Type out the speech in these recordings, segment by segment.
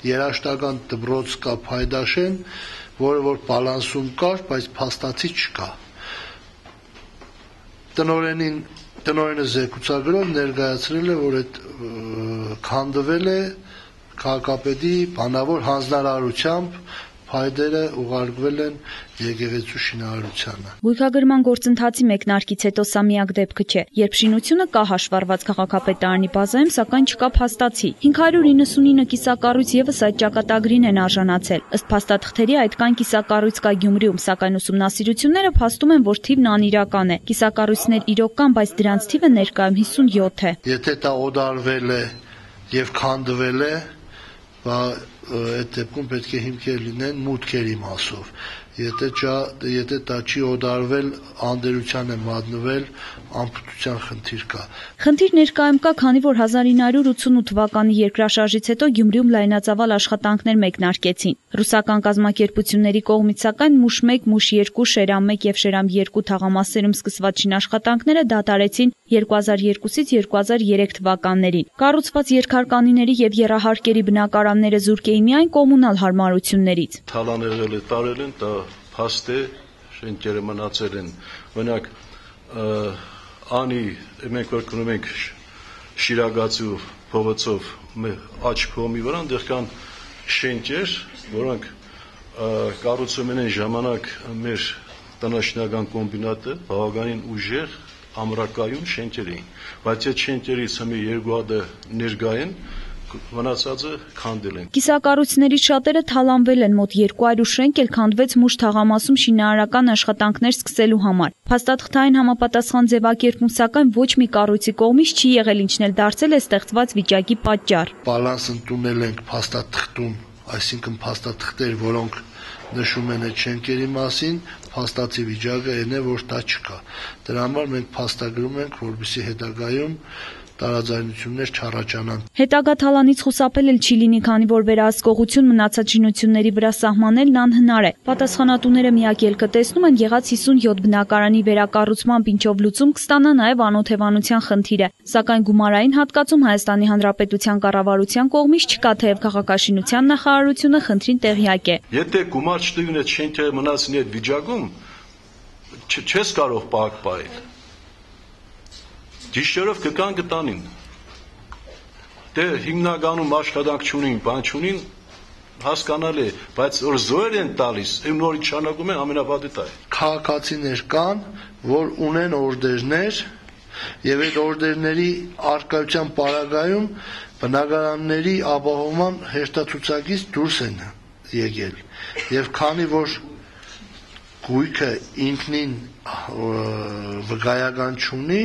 երաշտական դպրոց կա Փայդաշեն, որը որ բալանսում կար, բայց փաստացի չկա։ Տնօրենը զեկուցագրով ներկայացրել է, որ այդ քանդվել է քաղաքապետի բանավոր հանձնարարությամբ, փայդերը ուղարկվել են եկեղեցու շինարարությանը։ Գույքագրման գործընթացի մեկնարկից հետո սա միակ դեպքը չէ, երբ շինությունը կա հաշվառված քաղաքապետարանի բազայում, սակայն չկա փաստացի։ 599 կիսակառույց եւս այդ ճակատագրին են արժանացել։ Ըստ փաստաթղթերի այդ կան կիսակառույց կա Գյումրիում, սակայն ուսումնասիրությունները փաստում են, որ թիվն անիրական է։ Կիսակառույցներ իրոք կան, բայց դրանց թիվը ներկայում 57 է։ Եթե դա օդարվել է եւ քանդվել է, այդ դեպքում պետք է հիմքեր լինեն մուտքերի մասով։ Եթե դա չի օդարվել, անդերության է մատնվել, անփութության խնդիր կա։ Խնդիր ներկայում կա, քանի որ 1988 թվականի երկրաշարժից հետո Գյումրիում լայնածավալ աշխատանքներ մեկնարկեցին։ Ռուսական կազմակերպությունների կողմից սակայն Մուշ 1, Մուշ 2, Շերամ 1 եւ Շերամ 2 թաղամասերում սկսված շինաշխատանքները դադարեցին 2002-ից 2003 թվականներին։ Կառուցված երկհարկանիների եւ եռահարկերի բնակարանները զուրկ էին միայն կոմունալ հարմարություններից։ Թալաներել է տարել են, դա փաստ է, շենքերը մնացել են։ Օրինակ մենք որ գնում ենք Շիրագացու փողոցով աջ կողմի վրա այնտեղ կան շենքեր, որոնք կառուցում են ժամանակ մեր տնօրինական կոմբինատը բավականին ուժեղ ամրակայուն շենքեր էին, բայց այդ շենքերից հիմա երկու հատ ներկա են, մնացածը քանդել են։ Կիսակառույցներից շատերը թալանվել են, մոտ 200 շենք էլ քանդվեց Մուշ թաղամասում շինարարական աշխատանքներ սկսելու համար։ Փաստաթղթային համապատասխան ձևակերպում, սակայն ոչ մի կառույցի կողմից չի եղել, ինչն էլ դարձել է ստեղծված վիճակի պատճառ։ Բալանս ընդունել ենք փաստաթղթում, այսինքն փաստաթղթեր, որոնք նշում են այդ շենքերի մասին, փաստացի վիճակը այն է, որ դա չկա։ Դրա համար մենք փաստագրում ենք, որպեսզի հետագայում տարաձայնություններ չառաջանան։ Հետագա թալանից խուսափել էլ չի լինի, քանի որ վերահսկողություն մնացած շինությունների վրա սահմանելն անհնար է։ Պատասխանատուները միակ ելքը տեսնում են եղած 57 բնակարանի վերակառուցմամբ, ինչով լուծում կստանա նաև անօթևանության խնդիրը։ Սակայն գումարային հատկացում Հայաստանի Հանրապետության կառավարության կողմից չկա, թեև քաղաքաշինության նախարարությունը խնդրին տեղյակ է։ Եթե գումար չտվին այդ շենքերը մնացին այդ վիճակում, չես կարող պահել։ Գիշերով կգան կտանին։ Դե հիմնականում աշխատանք չունին, բան չունին, հասկանալի է, բայց որ զոհեր են տալիս, նորից շարունակում են ամենավատը դա է։ Քաղաքացիներ կան, որ ունեն օրդերներ, եւ այդ օրդերների արկայության պարագայում բնակարանների ապահովման հերթացուցակից դուրս են եկել։ Եվ քանի որ գույքը ինքնին վկայական չունի,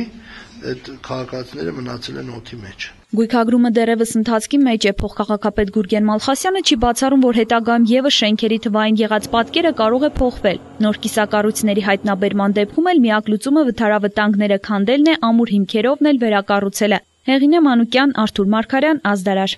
այդ քաղաքացիները մնացել են օդի մեջ։ Գույքագրումը դեռևս ընթացքի մեջ է, փոխքաղաքապետ Գուրգեն Մալխասյանը չի բացառում, որ հետագայում եւս շենքերի թվային եղած պատկերը կարող է փոխվել։ Նոր կիսակառույցների հայտնաբերման դեպքում էլ միակ լուծումը վթարավտանգները քանդելն է, ամուր հիմքերովն էլ վերակառուցելը։ Հեղինե Մանուկյան, Արթուր Մարգարյան, Ազդարար։